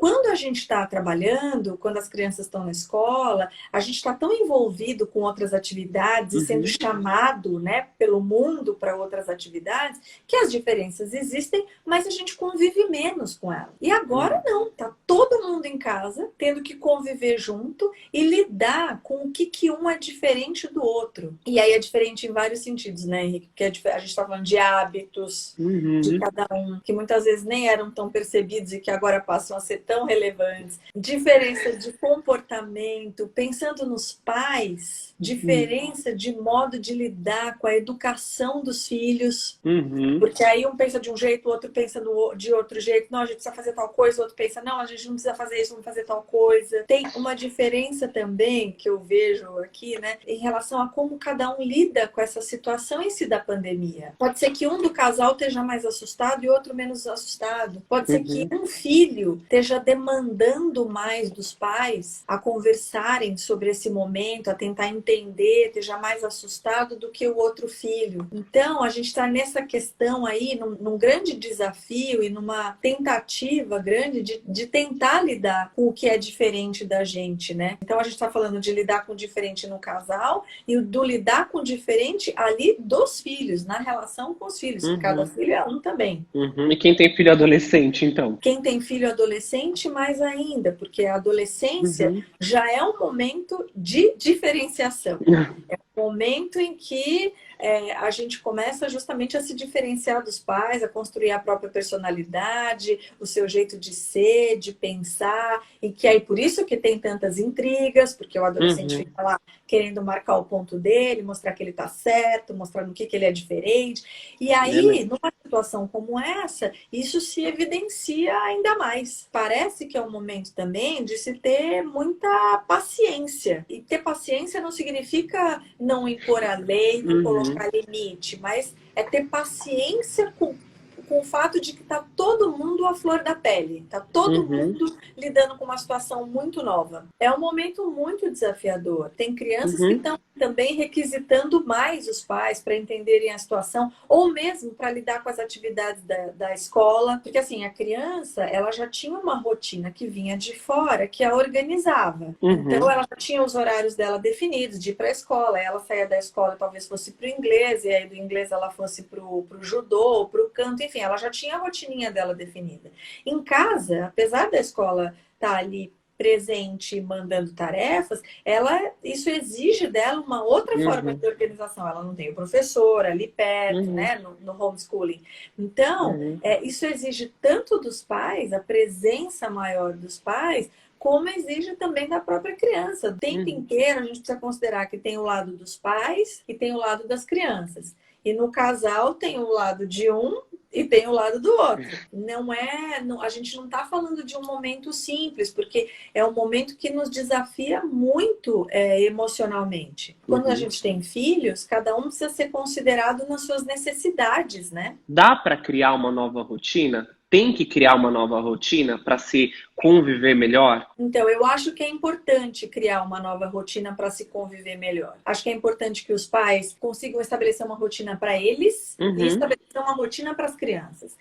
quando a gente está trabalhando, quando as crianças estão na escola, a gente está tão envolvido com outras atividades e sendo Uhum. chamado, né, pelo mundo para outras atividades, que as diferenças existem, mas a gente convive menos com elas. E agora Uhum. não, tá todo mundo em casa, tendo que conviver junto e lidar com o que um é diferente do outro. E aí é diferente em vários sentidos, né, Henrique? Porque a gente está falando de hábitos, de Uhum. cada um, que muitas vezes nem eram tão percebidos e que agora passam a ser tão relevantes. Diferença de comportamento, pensando nos pais, diferença de modo de lidar com a educação dos filhos. Uhum. Porque aí um pensa de um jeito, o outro pensa de outro jeito. Não, a gente precisa fazer tal coisa. O outro pensa, não, a gente não precisa fazer isso, vamos fazer tal coisa. Tem uma diferença também que eu vejo aqui, né, em relação a como cada um lida com essa situação em si da pandemia. Pode ser que um do casal esteja mais assustado e outro menos assustado. Pode ser que Uhum. um filho esteja demandando mais dos pais a conversarem sobre esse momento, a tentar entender, esteja mais assustado do que o outro filho. Então, a gente está nessa questão aí, num grande desafio e numa tentativa grande de tentar lidar com o que é diferente da gente, né? Então, a gente está falando de lidar com o diferente no casal e do lidar com o diferente ali dos filhos, na relação com os filhos, que cada Uhum. filho é um também. Uhum. E quem tem filho adolescente, então? Quem tem filho adolescente, mais ainda, porque a adolescência Uhum. já é um momento de diferenciação. É um momento em que a gente começa justamente a se diferenciar dos pais, a construir a própria personalidade, o seu jeito de ser, de pensar, e que aí por isso que tem tantas intrigas, porque o adolescente Uhum. fica lá querendo marcar o ponto dele, mostrar que ele está certo, mostrar no que ele é diferente. E É aí, mesmo. numa situação como essa, isso se evidencia ainda mais. Parece que é um momento também de se ter muita paciência. E ter paciência não significa não impor a lei, não Uhum. colocar limite, mas é ter paciência com o fato de que está todo mundo à flor da pele, está todo Uhum. mundo lidando com uma situação muito nova. É um momento muito desafiador. Tem crianças que Uhum. estão também requisitando mais os pais para entenderem a situação, ou mesmo para lidar com as atividades da escola. Porque assim, a criança, ela já tinha uma rotina que vinha de fora, que a organizava. Então, Uhum. ela já tinha os horários dela definidos de ir para a escola. Ela saía da escola, talvez fosse para o inglês, e aí do inglês ela fosse para o judô, para o canto, enfim, ela já tinha a rotininha dela definida. Em casa, apesar da escola estar ali presente, mandando tarefas, isso exige dela uma outra forma Uhum. de organização. Ela não tem o professor ali perto, Uhum. né, no homeschooling. Então, Uhum. isso exige tanto dos pais, a presença maior dos pais, como exige também da própria criança. O tempo Uhum. inteiro a gente precisa considerar que tem o lado dos pais e tem o lado das crianças. E no casal tem o lado de um e tem o lado do outro. A gente não está falando de um momento simples, porque é um momento que nos desafia muito emocionalmente. Quando a Uhum. gente tem filhos, cada um precisa ser considerado nas suas necessidades, né? Dá para criar uma nova rotina? Tem que criar uma nova rotina para se conviver melhor? Então, eu acho que é importante criar uma nova rotina para se conviver melhor. Acho que é importante que os pais consigam estabelecer uma rotina para eles e Uhum. estabelecer uma rotina para as crianças.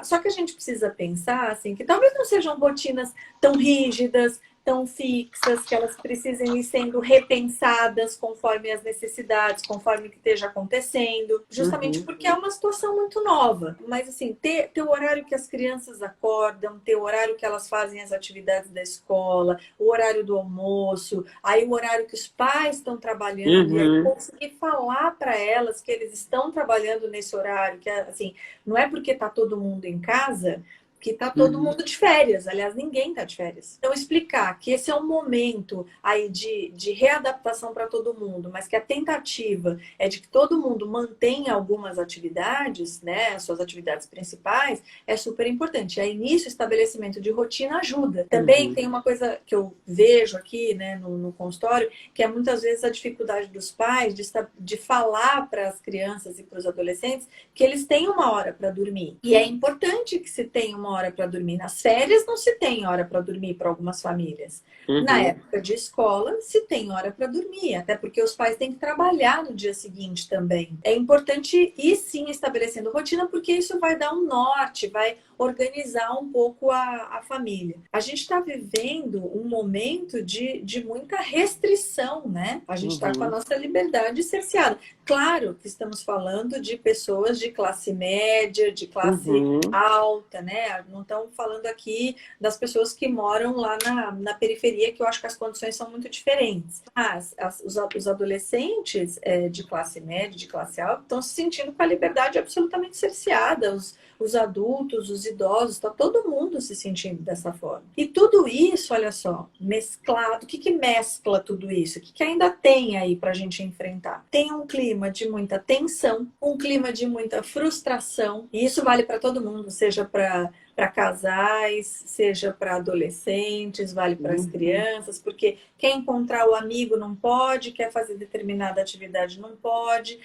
Só que a gente precisa pensar assim, que talvez não sejam rotinas tão rígidas, tão fixas, que elas precisem ir sendo repensadas conforme as necessidades, conforme o que esteja acontecendo, justamente Uhum. porque é uma situação muito nova. Mas assim, ter o horário que as crianças acordam, ter o horário que elas fazem as atividades da escola, o horário do almoço, aí o horário que os pais estão trabalhando, e aí Uhum. conseguir falar para elas que eles estão trabalhando nesse horário, que assim, não é porque está todo mundo em casa que está todo Uhum. mundo de férias. Aliás, ninguém está de férias. Então, explicar que esse é um momento aí de readaptação para todo mundo, mas que a tentativa é de que todo mundo mantenha algumas atividades, né, suas atividades principais, é super importante. Aí, nisso, o estabelecimento de rotina ajuda. Também Uhum. tem uma coisa que eu vejo aqui, né, no consultório, que é muitas vezes a dificuldade dos pais de falar para as crianças e para os adolescentes que eles têm uma hora para dormir. E é importante que se tenha uma hora para dormir. Nas férias não se tem hora para dormir para algumas famílias. Na época de escola se tem hora para dormir, até porque os pais têm que trabalhar no dia seguinte também. É importante ir sim estabelecendo rotina, porque isso vai dar um norte, vai organizar um pouco a família. A gente está vivendo um momento de muita restrição, né? A gente está com a nossa liberdade cerceada. Claro que estamos falando de pessoas de classe média, de classe alta, né? Não estamos falando aqui das pessoas que moram lá na periferia, que eu acho que as condições são muito diferentes. Mas os adolescentes de classe média, de classe alta, estão se sentindo com a liberdade absolutamente cerceada. Os adultos, os idosos, está todo mundo se sentindo dessa forma. E tudo isso, olha só, mesclado. O que mescla tudo isso? O que ainda tem aí para a gente enfrentar? Tem um clima de muita tensão, um clima de muita frustração, e isso vale para todo mundo, seja para casais, seja para adolescentes, vale para as crianças, porque quer encontrar o amigo não pode, quer fazer determinada atividade não pode.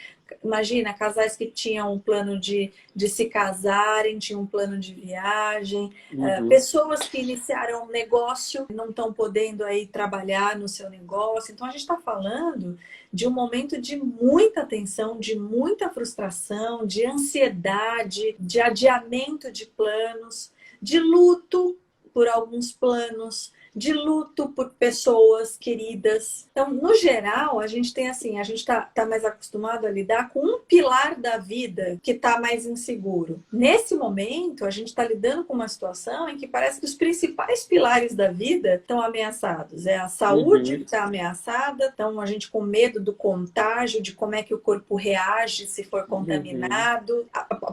Imagina, casais que tinham um plano de se casarem, tinham um plano de viagem, pessoas que iniciaram um negócio, não estão podendo aí trabalhar no seu negócio. Então a gente está falando de um momento de muita tensão, de muita frustração, de ansiedade, de adiamento de planos, de luto por alguns planos, de luto por pessoas queridas. Então, no geral, a gente tem assim, a gente tá mais acostumado a lidar com um pilar da vida que tá mais inseguro. Nesse momento, a gente está lidando com uma situação em que parece que os principais pilares da vida estão ameaçados. É a saúde que está ameaçada, então a gente com medo do contágio, de como é que o corpo reage se for contaminado.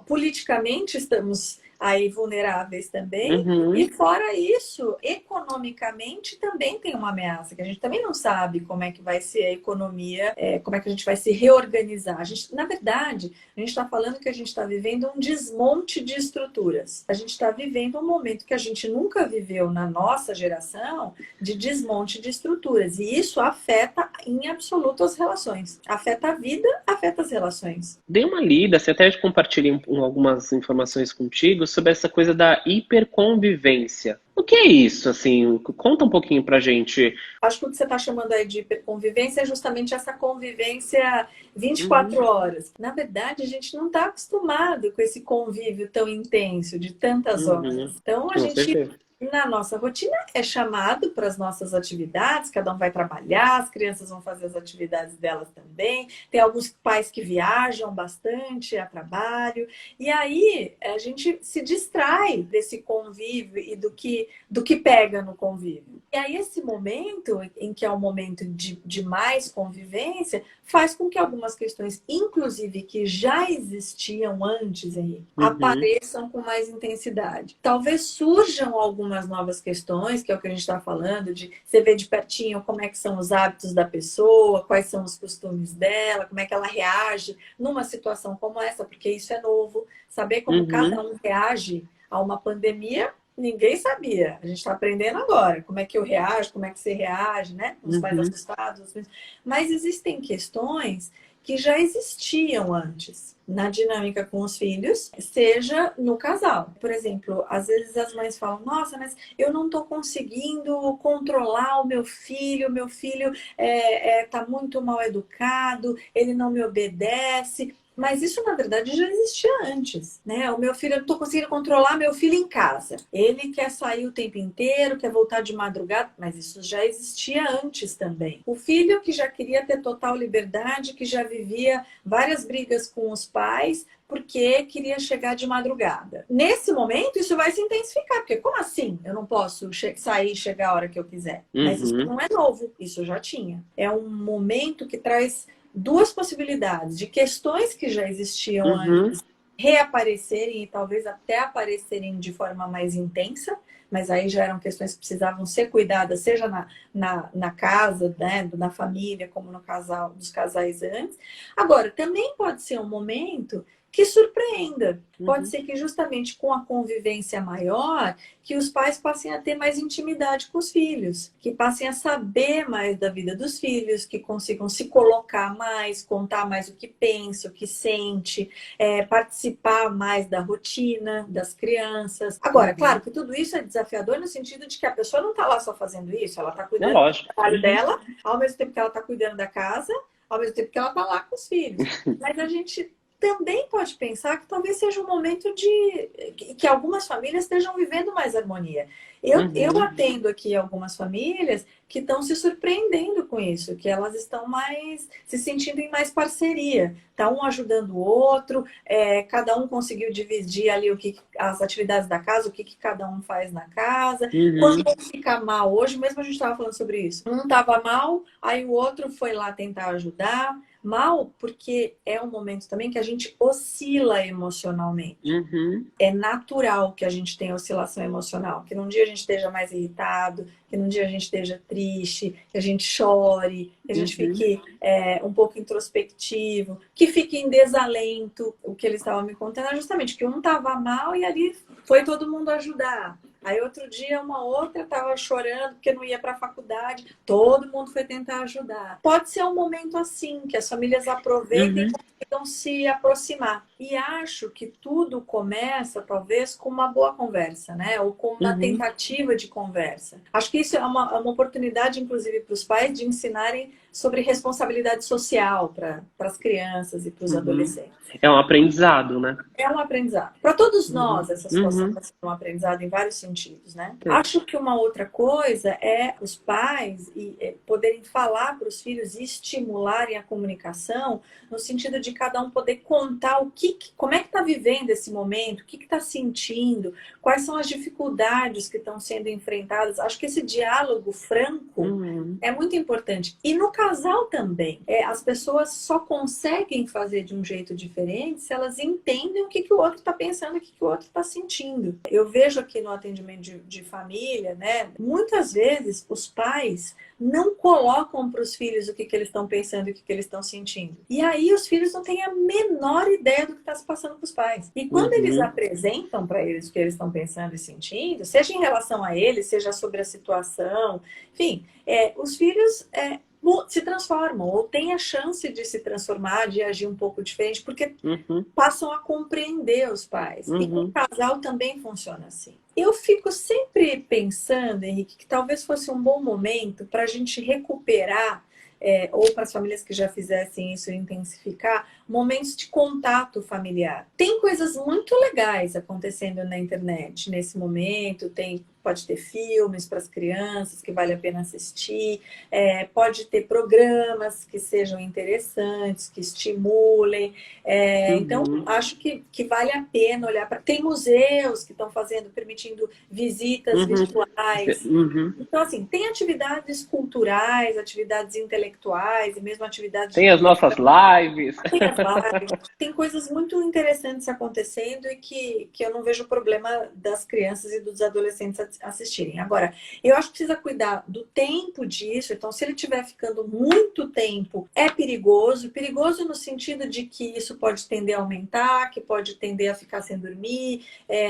Politicamente, estamos aí vulneráveis também. E fora isso, economicamente também tem uma ameaça, que a gente também não sabe como é que vai ser a economia, como é que a gente vai se reorganizar. Na verdade, a gente está falando que a gente está vivendo um desmonte de estruturas. A gente está vivendo um momento que a gente nunca viveu na nossa geração de desmonte de estruturas. E isso afeta em absoluto as relações. Afeta a vida, afeta as relações. Dei uma lida, você até compartilhei algumas informações contigo sobre essa coisa da hiperconvivência. O que é isso, assim? Conta um pouquinho pra gente. Acho que o que você está chamando aí de hiperconvivência é justamente essa convivência 24 horas. Na verdade, a gente não está acostumado com esse convívio tão intenso, de tantas horas. Então, a gente, na nossa rotina, é chamado para as nossas atividades, cada um vai trabalhar, as crianças vão fazer as atividades delas também. Tem alguns pais que viajam bastante a trabalho. E aí, a gente se distrai desse convívio e do que pega no convívio. E aí, esse momento, em que é um momento de mais convivência, faz com que algumas questões, inclusive que já existiam antes aí, apareçam com mais intensidade. Talvez surjam algumas novas questões, que é o que a gente está falando, de você ver de pertinho como é que são os hábitos da pessoa, quais são os costumes dela, como é que ela reage numa situação como essa, porque isso é novo. Saber como cada um reage a uma pandemia, ninguém sabia. A gente está aprendendo agora. Como é que eu reajo, como é que você reage, né? Os pais assustados. Mas existem questões que já existiam antes na dinâmica com os filhos, seja no casal. Por exemplo, às vezes as mães falam, nossa, mas eu não estou conseguindo controlar o meu filho tá muito mal educado, ele não me obedece. Mas isso, na verdade, já existia antes, né? O meu filho, eu não estou conseguindo controlar meu filho em casa. Ele quer sair o tempo inteiro, quer voltar de madrugada, mas isso já existia antes também. O filho que já queria ter total liberdade, que já vivia várias brigas com os pais, porque queria chegar de madrugada. Nesse momento, isso vai se intensificar, porque como assim? Eu não posso sair e chegar a hora que eu quiser. Mas isso não é novo, isso já tinha. É um momento que traz duas possibilidades de questões que já existiam antes reaparecerem e talvez até aparecerem de forma mais intensa, mas aí já eram questões que precisavam ser cuidadas, seja na casa, né, na família, como no casal, dos casais antes. Agora, também pode ser um momento que surpreenda. Pode Uhum. ser que justamente com a convivência maior, que os pais passem a ter mais intimidade com os filhos, que passem a saber mais da vida dos filhos, que consigam se colocar mais, contar mais o que pensa, o que sente, participar mais da rotina das crianças. Agora, Uhum. claro que tudo isso é desafiador no sentido de que a pessoa não está lá só fazendo isso, ela está É cuidando do lógico. trabalho Uhum. dela, ao mesmo tempo que ela está cuidando da casa, ao mesmo tempo que ela está lá com os filhos. Mas a gente também pode pensar que talvez seja um momento de que algumas famílias estejam vivendo mais harmonia. Eu Uhum. atendo aqui algumas famílias que estão se surpreendendo com isso, que elas estão mais se sentindo em mais parceria. Está um ajudando o outro, cada um conseguiu dividir ali as atividades da casa, o que cada um faz na casa. Quando Uhum. um fica mal, hoje mesmo a gente estava falando sobre isso. Um estava mal, aí o outro foi lá tentar ajudar. Mal, porque é um momento também que a gente oscila emocionalmente. Uhum. É natural que a gente tenha oscilação emocional, que num dia a gente esteja mais irritado, que num dia a gente esteja triste, que a gente chore, que a gente Uhum. fique um pouco introspectivo, que fique em desalento. O que eles estavam me contando é justamente que um estava mal e ali foi todo mundo ajudar. Aí outro dia uma outra estava chorando porque não ia para a faculdade, todo mundo foi tentar ajudar. Pode ser um momento assim, que as famílias aproveitem Uhum. e consigam se aproximar. E acho que tudo começa, talvez, com uma boa conversa, né? Ou com uma Uhum. tentativa de conversa. Acho que isso é uma oportunidade, inclusive, para os pais de ensinarem sobre responsabilidade social para as crianças e para os Uhum. adolescentes. É um aprendizado, né? É um aprendizado. Para todos Uhum. nós, essa situação Uhum. está sendo um aprendizado em vários sentidos, né? É. Acho que uma outra coisa é os pais poderem falar para os filhos e estimularem a comunicação, no sentido de cada um poder contar como é que está vivendo esse momento, o que está sentindo, quais são as dificuldades que estão sendo enfrentadas. Acho que esse diálogo franco Uhum. é muito importante. E no casal também. As pessoas só conseguem fazer de um jeito diferente se elas entendem o que o outro está pensando, o que o outro está sentindo. Eu vejo aqui no atendimento de família, né? Muitas vezes os pais não colocam para os filhos o que eles estão pensando e o que eles estão sentindo. E aí os filhos não têm a menor ideia do que está se passando com os pais. E quando eles Uhum. apresentam para eles o que eles estão pensando e sentindo, seja em relação a eles, seja sobre a situação, enfim, os filhos se transformam ou têm a chance de se transformar, de agir um pouco diferente, porque Uhum. passam a compreender os pais. E com o Uhum. casal também funciona assim. Eu fico sempre pensando, Henrique, que talvez fosse um bom momento para a gente recuperar, ou para as famílias que já fizessem isso intensificar, momentos de contato familiar. Tem coisas muito legais acontecendo na internet nesse momento, pode ter filmes para as crianças que vale a pena assistir, pode ter programas que sejam interessantes, que estimulem. Então, Uhum. acho que vale a pena olhar para. Tem museus que estão permitindo visitas Uhum. virtuais. Uhum. Então, assim, tem atividades culturais, atividades intelectuais e mesmo atividades de Tem as nossas diversão. lives. Tem as lives, tem coisas muito interessantes acontecendo e que eu não vejo problema das crianças e dos adolescentes assistirem. Agora, eu acho que precisa cuidar do tempo disso. Então, se ele estiver ficando muito tempo, é perigoso. Perigoso no sentido de que isso pode tender a aumentar, que pode tender a ficar sem dormir.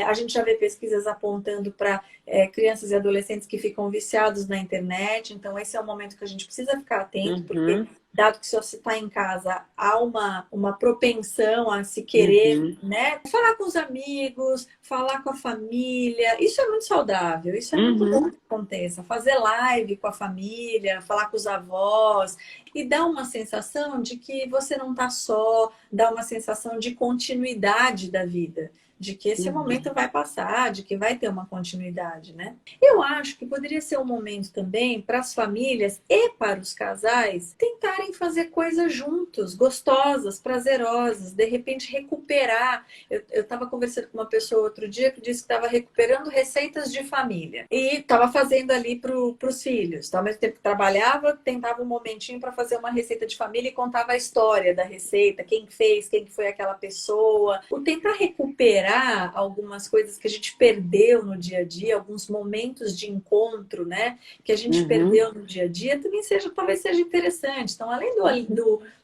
A gente já vê pesquisas apontando para crianças e adolescentes que ficam viciados na internet. Então, esse é um momento que a gente precisa ficar atento, porque Uhum. dado que se você está em casa, há uma propensão a se querer, Uhum. né? Falar com os amigos, falar com a família. Isso é muito saudável, isso é muito bom Uhum. que aconteça. Fazer live com a família, falar com os avós e dar uma sensação de que você não está só, dá uma sensação de continuidade da vida. De que esse Uhum. momento vai passar, de que vai ter uma continuidade, né? Eu acho que poderia ser um momento também para as famílias e para os casais tentarem fazer coisas juntos, gostosas, prazerosas, de repente recuperar. Eu estava conversando com uma pessoa outro dia que disse que estava recuperando receitas de família e estava fazendo ali para os filhos. Ao mesmo tempo que trabalhava, tentava um momentinho para fazer uma receita de família e contava a história da receita, quem fez, quem foi aquela pessoa. O tentar recuperar relembrar algumas coisas que a gente perdeu no dia a dia, alguns momentos de encontro, né, que a gente Uhum. perdeu no dia a dia, também talvez seja interessante. Então, além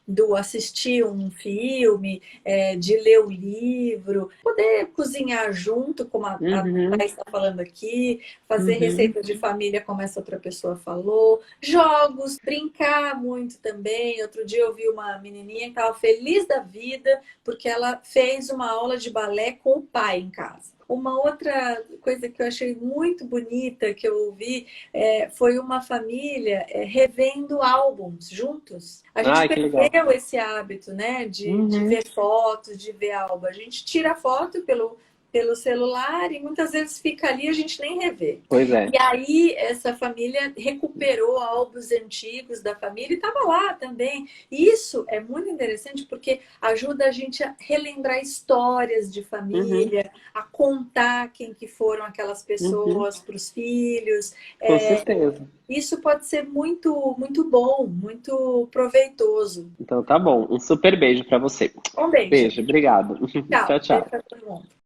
do assistir um filme, de ler o livro, poder cozinhar junto, como a Uhum. Thais está falando aqui, fazer Uhum. receitas de família, como essa outra pessoa falou, jogos, brincar muito também. Outro dia eu vi uma menininha que estava feliz da vida porque ela fez uma aula de balé com o pai em casa. Uma outra coisa que eu achei muito bonita que eu ouvi foi uma família revendo álbuns juntos. A gente Ai, que legal. perdeu esse hábito, né, de Uhum. ver fotos, de ver álbum. A gente tira foto pelo celular e muitas vezes fica ali e a gente nem revê. Pois é. E aí essa família recuperou álbuns antigos da família e estava lá também. Isso é muito interessante porque ajuda a gente a relembrar histórias de Uhum. família, a contar quem que foram aquelas Uhum. pessoas para os filhos. Com certeza. Isso pode ser muito, muito bom, muito proveitoso. Então tá bom. Um super beijo pra você. Um beijo. Beijo, obrigado. Tchau. Tchau, Beijo tchau. para todo mundo.